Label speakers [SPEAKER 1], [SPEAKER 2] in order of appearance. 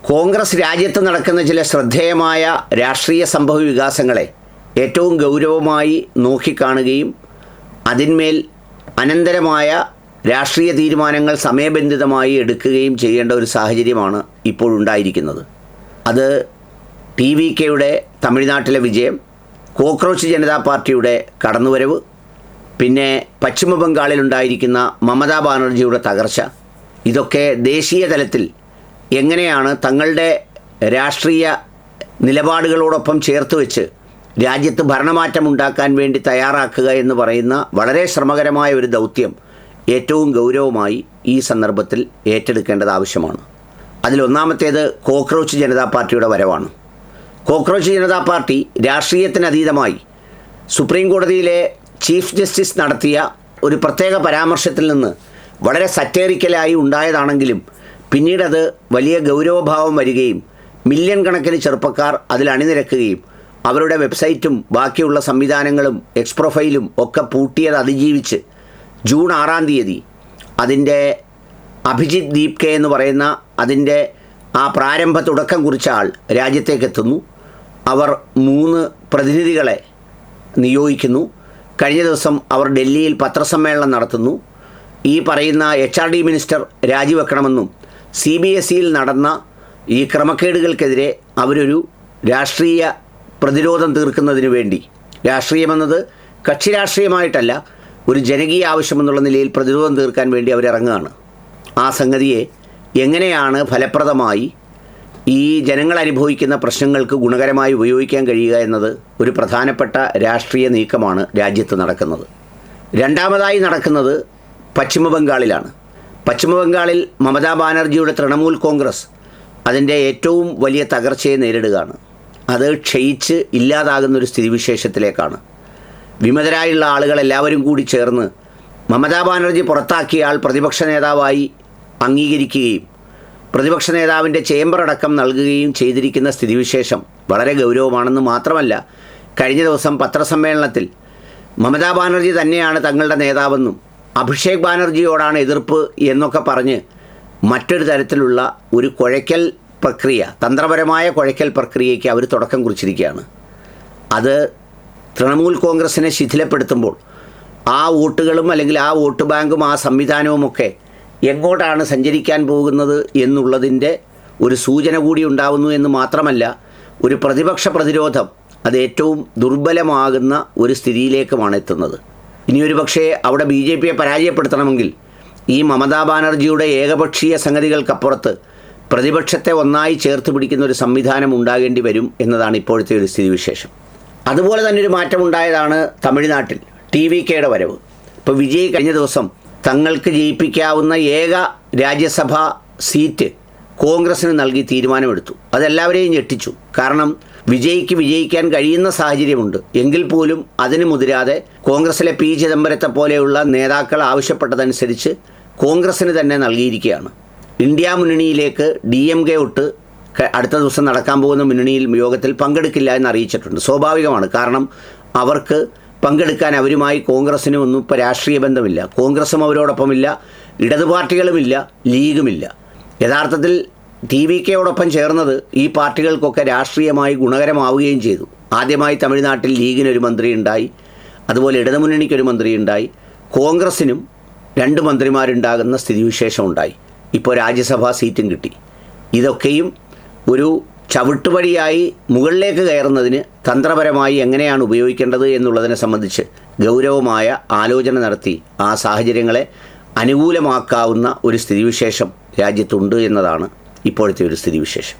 [SPEAKER 1] കോൺഗ്രസ് രാജ്യത്ത് നടക്കുന്ന ചില ശ്രദ്ധേയമായ രാഷ്ട്രീയ സംഭവ വികാസങ്ങളെ ഏറ്റവും ഗൗരവമായി നോക്കിക്കാണുകയും അതിന്മേൽ അനന്തരമായ രാഷ്ട്രീയ തീരുമാനങ്ങൾ സമയബന്ധിതമായി എടുക്കുകയും ചെയ്യേണ്ട ഒരു സാഹചര്യമാണ് ഇപ്പോഴുണ്ടായിരിക്കുന്നത്. അത് TVKയുടെ തമിഴ്നാട്ടിലെ വിജയം, കോക്രോച്ച് ജനതാ പാർട്ടിയുടെ കടന്നുവരവ്, പിന്നെ പശ്ചിമ ബംഗാളിലുണ്ടായിരിക്കുന്ന മമതാ ബാനർജിയുടെ തകർച്ച, ഇതൊക്കെ ദേശീയ തലത്തിൽ എങ്ങനെയാണ് തങ്ങളുടെ രാഷ്ട്രീയ നിലപാടുകളോടൊപ്പം ചേർത്ത് വെച്ച് രാജ്യത്ത് ഭരണമാറ്റം ഉണ്ടാക്കാൻ വേണ്ടി തയ്യാറാക്കുക എന്ന് പറയുന്ന വളരെ ശ്രമകരമായ ഒരു ദൗത്യം ഏറ്റവും ഗൗരവമായി ഈ സന്ദർഭത്തിൽ ഏറ്റെടുക്കേണ്ടത് ആവശ്യമാണ്. അതിലൊന്നാമത്തേത് കോക്രോച്ച് ജനതാ പാർട്ടിയുടെ വരവാണ്. കോക്രോച്ച് ജനതാ പാർട്ടി രാഷ്ട്രീയത്തിനതീതമായി സുപ്രീം കോടതിയിലെ ചീഫ് ജസ്റ്റിസ് നടത്തിയ ഒരു പ്രത്യേക പരാമർശത്തിൽ നിന്ന് വളരെ സറ്റേറിക്കലായി ഉണ്ടായതാണെങ്കിലും പിന്നീടത് വലിയ ഗൗരവഭാവം വരികയും മില്യൺ കണക്കിന് ചെറുപ്പക്കാർ അതിൽ അണിനിരക്കുകയും അവരുടെ വെബ്സൈറ്റും ബാക്കിയുള്ള സംവിധാനങ്ങളും എക്സ് പ്രൊഫൈലും ഒക്കെ പൂട്ടിയത് അതിജീവിച്ച് ജൂൺ 6-ാം തീയതി അതിൻ്റെ അഭിജിത്ത് ദീപ് കെ എന്ന് പറയുന്ന അതിൻ്റെ ആ പ്രാരംഭ തുടക്കം കുറിച്ച ആൾ രാജ്യത്തേക്ക് എത്തുന്നു. അവർ 3 പ്രതിനിധികളെ നിയോഗിക്കുന്നു. കഴിഞ്ഞ ദിവസം അവർ ഡൽഹിയിൽ പത്രസമ്മേളനം നടത്തുന്നു. ഈ പറയുന്ന HRD മിനിസ്റ്റർ രാജിവെക്കണമെന്നും CBSEയിൽ നടന്ന ഈ ക്രമക്കേടുകൾക്കെതിരെ അവരൊരു രാഷ്ട്രീയ പ്രതിരോധം തീർക്കുന്നതിന് വേണ്ടി, രാഷ്ട്രീയമെന്നത് കക്ഷി രാഷ്ട്രീയമായിട്ടല്ല, ഒരു ജനകീയ ആവശ്യമെന്നുള്ള നിലയിൽ പ്രതിരോധം തീർക്കാൻ വേണ്ടി അവരിറങ്ങുകയാണ്. ആ സംഗതിയെ എങ്ങനെയാണ് ഫലപ്രദമായി ഈ ജനങ്ങൾ അനുഭവിക്കുന്ന പ്രശ്നങ്ങൾക്ക് ഗുണകരമായി ഉപയോഗിക്കാൻ കഴിയുക എന്നത് ഒരു പ്രധാനപ്പെട്ട രാഷ്ട്രീയ നീക്കമാണ് രാജ്യത്ത് നടക്കുന്നത്. രണ്ടാമതായി നടക്കുന്നത് പശ്ചിമ ബംഗാളിലാണ്. പശ്ചിമ ബംഗാളിൽ മമതാ ബാനർജിയുടെ തൃണമൂൽ കോൺഗ്രസ് അതിൻ്റെ ഏറ്റവും വലിയ തകർച്ചയെ നേരിടുകയാണ്. അത് ക്ഷയിച്ച് ഇല്ലാതാകുന്നൊരു സ്ഥിതിവിശേഷത്തിലേക്കാണ്. വിമതരായുള്ള ആളുകൾ എല്ലാവരും കൂടി ചേർന്ന് മമതാ ബാനർജി പുറത്താക്കിയ ആൾ പ്രതിപക്ഷ നേതാവായി അംഗീകരിക്കുകയും പ്രതിപക്ഷ നേതാവിൻ്റെ ചേംബർ അടക്കം നൽകുകയും ചെയ്തിരിക്കുന്ന സ്ഥിതിവിശേഷം വളരെ ഗൗരവമാണെന്ന് മാത്രമല്ല, കഴിഞ്ഞ ദിവസം പത്രസമ്മേളനത്തിൽ മമതാ ബാനർജി തന്നെയാണ് തങ്ങളുടെ നേതാവെന്നും അഭിഷേക് ബാനർജിയോടാണ് എതിർപ്പ് എന്നൊക്കെ പറഞ്ഞ് മറ്റൊരു തരത്തിലുള്ള ഒരു കുഴയ്ക്കൽ പ്രക്രിയ, തന്ത്രപരമായ കുഴയ്ക്കൽ പ്രക്രിയയ്ക്ക് അവർ തുടക്കം കുറിച്ചിരിക്കുകയാണ്. അത് തൃണമൂൽ കോൺഗ്രസിനെ ശിഥിലപ്പെടുത്തുമ്പോൾ ആ വോട്ടുകളും അല്ലെങ്കിൽ ആ വോട്ട് ബാങ്കും ആ സംവിധാനവുമൊക്കെ എങ്ങോട്ടാണ് സഞ്ചരിക്കാൻ പോകുന്നത് എന്നുള്ളതിൻ്റെ ഒരു സൂചന കൂടി ഉണ്ടാവുന്നു എന്ന് മാത്രമല്ല, ഒരു പ്രതിപക്ഷ പ്രതിരോധം അത് ഏറ്റവും ദുർബലമാകുന്ന ഒരു സ്ഥിതിയിലേക്കുമാണ് എത്തുന്നത്. ഇനിയൊരു പക്ഷേ അവിടെ BJPയെ പരാജയപ്പെടുത്തണമെങ്കിൽ ഈ മമതാ ബാനർജിയുടെ ഏകപക്ഷീയ സംഗതികൾക്കപ്പുറത്ത് പ്രതിപക്ഷത്തെ ഒന്നായി ചേർത്ത് പിടിക്കുന്ന ഒരു സംവിധാനം ഉണ്ടാകേണ്ടി വരും എന്നതാണ് ഇപ്പോഴത്തെ ഒരു സ്ഥിതിവിശേഷം. അതുപോലെ തന്നെ ഒരു മാറ്റമുണ്ടായതാണ് തമിഴ്നാട്ടിൽ TVKയുടെ വരവ്. ഇപ്പോൾ വിജയ് കഴിഞ്ഞ ദിവസം തങ്ങൾക്ക് ജയിപ്പിക്കാവുന്ന ഏക രാജ്യസഭാ സീറ്റ് കോൺഗ്രസ്സിന് നൽകി തീരുമാനമെടുത്തു. അതെല്ലാവരെയും ഞെട്ടിച്ചു. കാരണം വിജയ്ക്ക് വിജയിക്കാൻ കഴിയുന്ന സാഹചര്യമുണ്ട് എങ്കിൽ പോലും അതിന് മുതിരാതെ കോൺഗ്രസ്സിലെ P ചിദംബരത്തെ പോലെയുള്ള നേതാക്കൾ ആവശ്യപ്പെട്ടതനുസരിച്ച് കോൺഗ്രസ്സിന് തന്നെ നൽകിയിരിക്കുകയാണ്. ഇന്ത്യ മുന്നണിയിലേക്ക് DMK ഒട്ട് അടുത്ത ദിവസം നടക്കാൻ പോകുന്ന മുന്നണിയിൽ യോഗത്തിൽ പങ്കെടുക്കില്ല എന്ന് അറിയിച്ചിട്ടുണ്ട്. സ്വാഭാവികമാണ്. കാരണം അവർക്ക് പങ്കെടുക്കാൻ അവരുമായി കോൺഗ്രസ്സിനും ഒന്നും ഇപ്പോൾ രാഷ്ട്രീയ ബന്ധമില്ല. കോൺഗ്രസും അവരോടൊപ്പമില്ല, ഇടതു പാർട്ടികളുമില്ല, ലീഗുമില്ല. യഥാർത്ഥത്തിൽ TVKയോടൊപ്പം ചേർന്നത് ഈ പാർട്ടികൾക്കൊക്കെ രാഷ്ട്രീയമായി ഗുണകരമാവുകയും ചെയ്തു. ആദ്യമായി തമിഴ്നാട്ടിൽ ലീഗിനൊരു മന്ത്രി ഉണ്ടായി, അതുപോലെ ഇടതുമുന്നണിക്കൊരു മന്ത്രി ഉണ്ടായി, കോൺഗ്രസ്സിനും 2 മന്ത്രിമാരുണ്ടാകുന്ന സ്ഥിതിവിശേഷം ഉണ്ടായി. ഇപ്പോൾ രാജ്യസഭാ സീറ്റും കിട്ടി. ഇതൊക്കെയും ഒരു ചവിട്ടുപടിയായി മുകളിലേക്ക് കയറുന്നതിന് തന്ത്രപരമായി എങ്ങനെയാണ് ഉപയോഗിക്കേണ്ടത് എന്നുള്ളതിനെ സംബന്ധിച്ച് ഗൗരവമായ ആലോചന നടത്തി ആ സാഹചര്യങ്ങളെ അനുകൂലമാക്കാവുന്ന ഒരു സ്ഥിതിവിശേഷം രാജ്യത്തുണ്ട് എന്നതാണ് ഇപ്പോഴത്തെ ഒരു സ്ഥിതിവിശേഷം.